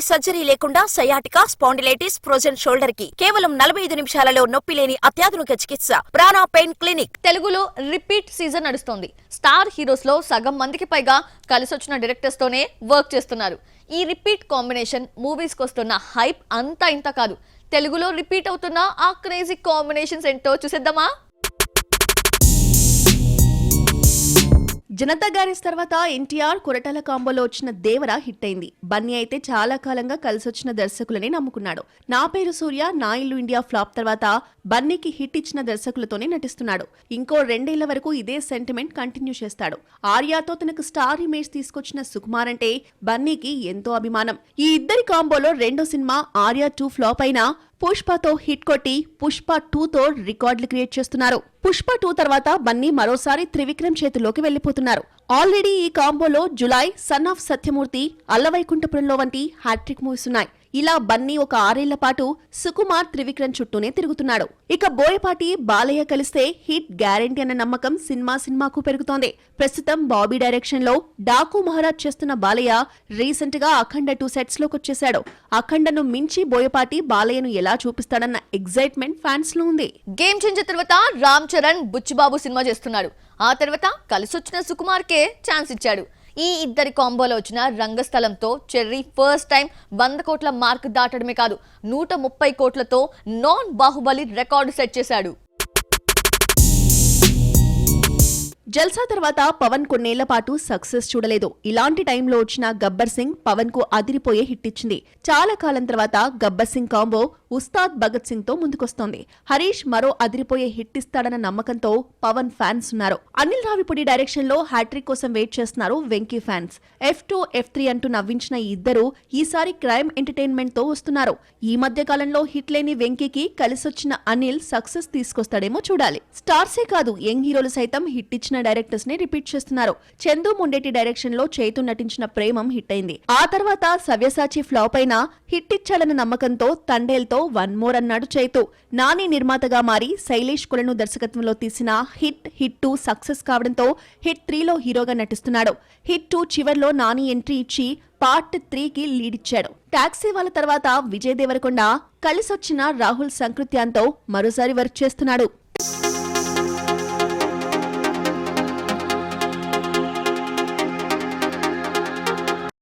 Surgery లేకుండా sciatica, spondylitis, frozen shoulder కి కేవలం 45 నిమిషాలలో నొప్పి లేని అత్యాధునిక చికిత్స ప్రాణ పెయిన్ క్లినిక్. తెలుగులో రిపీట్ సీజన్ నడుస్తోంది. స్టార్ హీరోస్ లో సగం మందికి పైగా కలిసొచ్చిన డైరెక్టర్స్ తోనే వర్క్ చేస్తున్నారు. ఈ రిపీట్ కాంబినేషన్ మూవీస్ కి వస్తున్న హైప్ అంతా ఇంత కాదు. తెలుగులో రిపీట్ అవుతున్న ఆ క్రేజీ కాంబినేషన్స్ ఏంటో చూసేద్దామా? జనతా గ్యారేజ్ తర్వాత ఎన్టీఆర్ కొరటాల కాంబోలో వచ్చిన దేవర హిట్ అయింది. బన్నీ అయితే చాలా కాలంగా కలిసొచ్చిన దర్శకులని నమ్ముకున్నాడు. నా పేరు సూర్య, నా ఇల్లు ఇండియా ఫ్లాప్ తర్వాత బన్నీకి హిట్ ఇచ్చిన దర్శకులతోనే నటిస్తున్నాడు. ఇంకో 2 ఏళ్ల వరకు ఇదే సెంటిమెంట్ కంటిన్యూ చేస్తాడు. ఆర్యాతో తనకు స్టార్ ఇమేజ్ తీసుకొచ్చిన సుకుమార్ అంటే బన్నీకి ఎంతో అభిమానం. ఈ ఇద్దరి కాంబోలో రెండో సినిమా ఆర్యా 2 ఫ్లాప్ అయినా పుష్పతో హిట్ కొట్టి పుష్ప 2తో రికార్డులు క్రియేట్ చేస్తున్నారు. పుష్ప 2 తర్వాత బన్నీ మరోసారి త్రివిక్రమ్ చేతుల్లోకి వెళ్లిపోతున్నారు. ఆల్రెడీ ఈ కాంబోలో జులై, సన్ ఆఫ్ సత్యమూర్తి, అల్లవైకుంఠపురంలో వంటి హ్యాట్రిక్ మూవీస్ ఉన్నాయి. ఇలా బన్నీ ఒక 6 ఏళ్ల పాటు సుకుమార్, త్రివిక్రమ్ చుట్టూనే తిరుగుతున్నాడు. ఇక బోయపాటి, బాలయ్య కలిస్తే హిట్ గ్యారెంటీ అన్న నమ్మకం సినిమాకు పెరుగుతోంది. ప్రస్తుతం బాబీ డైరెక్షన్ లో డాకు మహారాజ్ చేస్తున్న బాలయ్య రీసెంట్ గా అఖండ 2 సెట్స్ లోకి వచ్చేశాడు. అఖండను మించి బోయపాటి బాలయ్యను ఎలా చూపిస్తాడన్న ఎగ్జైట్మెంట్ ఫ్యాన్స్ లో ఉంది. గేమ్ చేంజర్ తర్వాత రామ్ చరణ్ బుచ్చిబాబు సినిమా చేస్తున్నాడు. ఆ తర్వాత కలిసొచ్చిన సుకుమార్ కే ఛాన్స్ ఇచ్చాడు. ఈ ఇద్దరి కాంబోలో వచ్చిన రంగస్థలంతో చెర్రీ ఫస్ట్ టైం 100 కోట్ల మార్క్ దాటడమే కాదు, 130 కోట్లతో నాన్ బాహుబలి రికార్డు సెట్ చేశాడు. జల్సా తర్వాత పవన్ కొన్నేళ్ల పాటు సక్సెస్ చూడలేదు. ఇలాంటి టైంలో వచ్చిన గబ్బర్ సింగ్ పవన్ కు అదిరిపోయే హిట్ ఇచ్చింది. చాలా కాలం తర్వాత గబ్బర్ సింగ్ కాంబో ఉస్తాద్ భగత్ సింగ్ తో ముందుకొస్తోంది. హరీష్ మరో అదిరిపోయే హిట్ ఇస్తాడన్న నమ్మకంతో పవన్ ఫ్యాన్స్ ఉన్నారు. అనిల్ రావిపూడి డైరెక్షన్ లో హ్యాట్రిక్ కోసం వెయిట్ చేస్తున్నారు వెంకీ ఫ్యాన్స్. F2, F3 అంటూ నవ్వించిన ఈ ఇద్దరు ఈసారి క్రైమ్ ఎంటర్టైన్మెంట్ తో వస్తున్నారు. ఈ మధ్య కాలంలో హిట్ లేని వెంకీకి కలిసొచ్చిన అనిల్ సక్సెస్ తీసుకొస్తాడేమో చూడాలి. స్టార్సే కాదు, యంగ్ హీరోలు సైతం హిట్ ఇచ్చిన డైరెక్టర్స్ ని రిపీట్ చేస్తున్నారు. చందు మొండేటి డైరెక్షన్ లో చైతు నటించిన ప్రేమం హిట్ అయింది. ఆ తర్వాత సవ్యసాచి ఫ్లాప్ అయినా హిట్ ఇచ్చాడన్న నమ్మకంతో తండేల్తో 1 మోర్ అన్నాడు చైతు. నాని నిర్మాతగా మారి శైలేష్ కొలను దర్శకత్వంలో తీసిన హిట్ 2 సక్సెస్ కావడంతో హిట్ 3లో హీరోగా నటిస్తున్నాడు. హిట్ 2 చివర్లో నాని ఎంట్రీ ఇచ్చి పార్ట్ 3కి లీడ్ ఇచ్చాడు. టాక్సీ వాళ్ళ తర్వాత విజయ్ దేవరకొండ కలిసొచ్చిన రాహుల్ సంకృత్యాన్తో మరోసారి వర్క్ చేస్తున్నాడు.